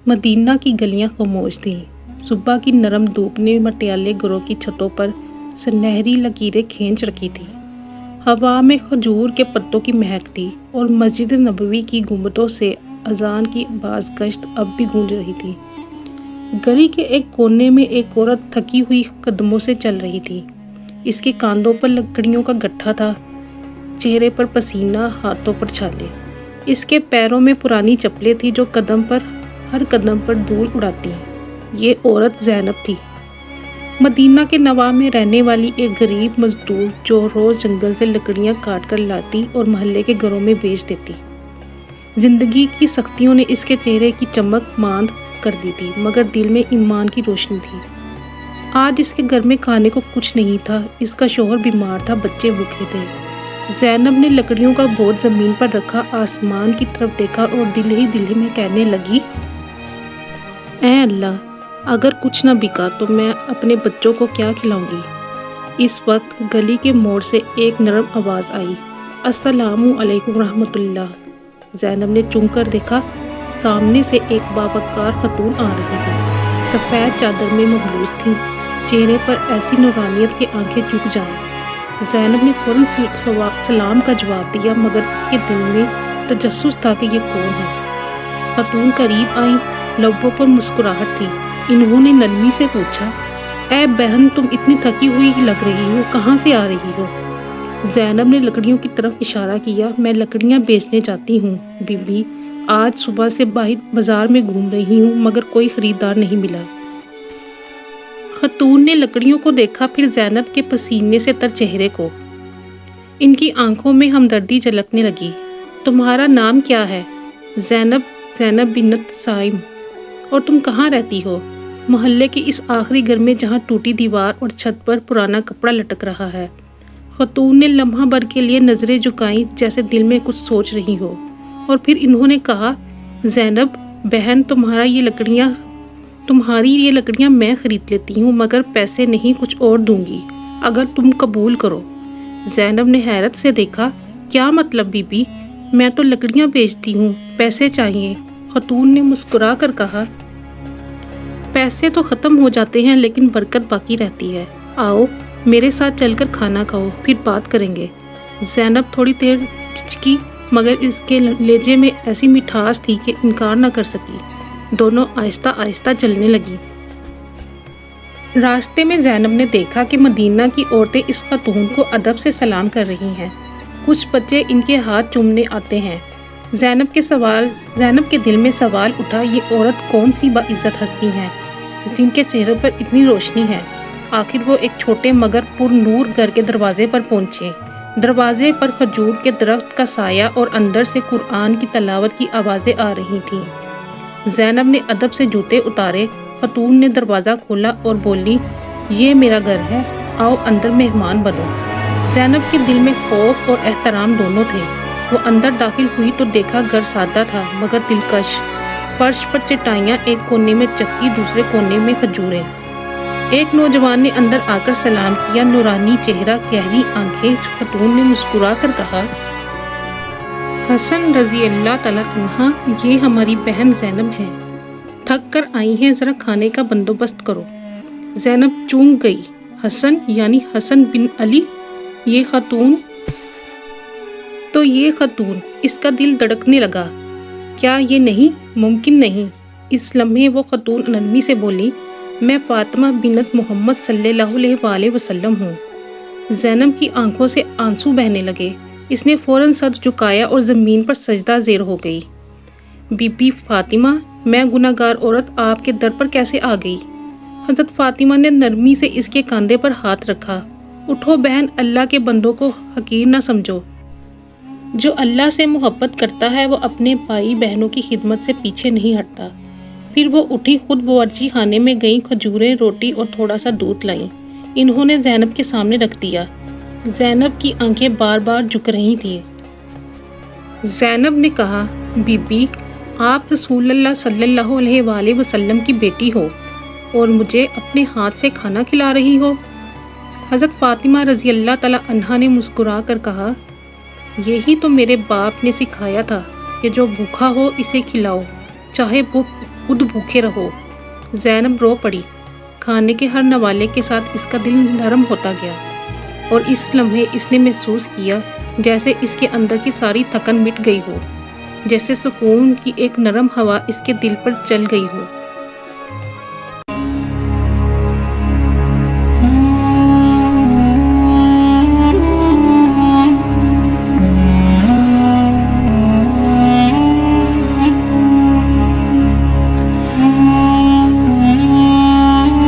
Medina की गलियां खामोश थीं। सुबह की नरम धूप ने मटियाले घरों की छतों पर सुनहरी लकीरें खींच रखी थी। हवा में खजूर के पत्तों की महक थी और मस्जिद नबवी की गुंबदों से अजान की बाज गश्त अब भी गूंज रही थी। गली के एक कोने में एक औरत थकी हुई कदमों से चल रही थी। इसके कांधों पर लकड़ियों का गट्ठा था, चेहरे पर पसीना, हाथों पर छाले। इसके पैरों में पुरानी चप्पलें थी जो हर कदम पर धूल उड़ाती। ये औरत ज़ैनब थी, मदीना के नवाब में रहने वाली एक गरीब मजदूर जो रोज़ जंगल से लकड़ियां काट कर लाती और मोहल्ले के घरों में बेच देती। जिंदगी की सख्तियों ने इसके चेहरे की चमक मांद कर दी थी, मगर दिल में ईमान की रोशनी थी। आज इसके घर में खाने को कुछ नहीं था। इसका शौहर बीमार था, बच्चे भूखे थे। ज़ैनब ने लकड़ियों का बोझ ज़मीन पर रखा, आसमान की तरफ देखा और दिल ही में कहने लगी, ऐ अल्लाह, अगर कुछ न बिका तो मैं अपने बच्चों को क्या खिलाऊंगी। इस वक्त गली के मोड़ से एक नरम आवाज़ आई, अस्सलामु अलैकुम रहमतुल्लाह। ज़ैनब ने चूम कर देखा, सामने से एक बावकार खतून आ रही है। सफ़ेद चादर में मबलूस थी, चेहरे पर ऐसी नूरानियत की आंखें झुक जाएं। ज़ैनब ने फ़ौरन सलाम का जवाब दिया, मगर इसके दिल में तजस्सुस था कि ये कौन है। खतून करीब आई, लबों पर मुस्कुराहट थी। इन्होंने नरमी से पूछा, ऐ बहन, तुम इतनी थकी हुई लग रही हो, कहाँ से आ रही हो। ज़ैनब ने लकड़ियों की तरफ इशारा किया, मैं लकड़ियाँ बेचने जाती हूँ बीबी। आज सुबह से बाजार में घूम रही हूँ, मगर कोई खरीदार नहीं मिला। खतून ने लकड़ियों को देखा, फिर ज़ैनब के पसीने से तर चेहरे को। इनकी आंखों में हमदर्दी झलकने लगी। तुम्हारा नाम क्या है। ज़ैनब बिन्त साइम। और तुम कहाँ रहती हो। मोहल्ले के इस आखिरी घर में जहाँ टूटी दीवार और छत पर पुराना कपड़ा लटक रहा है। खतून ने लम्हा भर के लिए नज़रें झुकाईं, जैसे दिल में कुछ सोच रही हो, और फिर इन्होंने कहा, ज़ैनब बहन, तुम्हारी ये लकड़ियाँ मैं ख़रीद लेती हूँ, मगर पैसे नहीं, कुछ और दूंगी अगर तुम कबूल करो। ज़ैनब ने हैरत से देखा, क्या मतलब बीबी, मैं तो लकड़ियाँ बेचती हूँ, पैसे चाहिए। खतून ने मुस्कुरा कर कहा, पैसे तो ख़त्म हो जाते हैं लेकिन बरकत बाकी रहती है। आओ मेरे साथ चलकर खाना खाओ, फिर बात करेंगे। ज़ैनब थोड़ी देर हिचकी, मगर इसके लहजे में ऐसी मिठास थी कि इनकार न कर सकी। दोनों आहिस्ता आहिस्ता चलने लगी। रास्ते में ज़ैनब ने देखा कि मदीना की औरतें इस खतून को अदब से सलाम कर रही हैं। कुछ बच्चे इनके हाथ चूमने आते हैं। ज़ैनब के दिल में सवाल उठा, ये औरत कौन सी बाइज़्ज़त हस्ती हैं जिनके चेहरे पर इतनी रोशनी है। आखिर वो एक छोटे मगर पुरनूर घर के दरवाजे पर पहुंचे। दरवाजे पर खजूर के दरख्त का साया और अंदर से कुरान की तलावत की आवाज़ें आ रही थीं। ज़ैनब ने अदब से जूते उतारे। खतून ने दरवाज़ा खोला और बोली, ये मेरा घर है, आओ अंदर मेहमान बनो। ज़ैनब के दिल में खौफ और एहतराम दोनों थे। वो अंदर दाखिल हुई तो देखा घर सादा था मगर दिलकश। फर्श पर चटाइयाँ, एक कोने में चक्की, दूसरे कोने में खजूरें। एक नौजवान ने अंदर आकर सलाम किया, नूरानी चेहरा, गहरी आंखें। खतून ने मुस्कुरा कर कहा, हसन रज़ी अल्लाह तआला अन्हा, ये हमारी बहन ज़ैनब है, थक कर आई हैं, ज़रा खाने का बंदोबस्त करो। ज़ैनब चूक गई। हसन यानी हसन बिन अली, ये खतून, इसका दिल धड़कने लगा। क्या ये नहीं, मुमकिन नहीं। इस लम्हे वो खतून नरमी से बोली, मैं फातिमा बिन्त मोहम्मद सल्लल्लाहु अलैहि वसल्लम हूँ। ज़ैनब की आंखों से आंसू बहने लगे। इसने फ़ौरन सर झुकाया और ज़मीन पर सजदा ज़ेर हो गई। बीबी फ़ातिमा, मैं गुनाहगार औरत आपके दर पर कैसे आ गई। हज़रत फ़ातिमा ने नरमी से इसके कंधे पर हाथ रखा। उठो बहन, अल्लाह के बंदों को हकीर न समझो। जो अल्लाह से मोहब्बत करता है वो अपने भाई बहनों की खिदमत से पीछे नहीं हटता। फिर वो उठी, खुद बावर्ची खाने में गई, खजूरें, रोटी और थोड़ा सा दूध लाई। इन्होंने ज़ैनब के सामने रख दिया। ज़ैनब की आंखें बार बार झुक रही थी। ज़ैनब ने कहा, बीबी, आप रसूलुल्लाह सल्लल्लाहु अलैहि वसल्लम की बेटी हो और मुझे अपने हाथ से खाना खिला रही हो। हज़रत फ़ातिमा रज़ी अल्लाह तआला अन्हा ने मुस्कुरा कर कहा, यही तो मेरे बाप ने सिखाया था कि जो भूखा हो इसे खिलाओ, चाहे خود بھوکے رہو۔ زینب رو پڑی۔ کھانے کے ہر نوالے کے ساتھ اس کا دل نرم ہوتا گیا اور اس لمحے اس نے محسوس کیا جیسے اس کے اندر کی ساری تھکن مٹ گئی ہو، جیسے سکون کی ایک نرم ہوا اس کے دل پر چل گئی ہو۔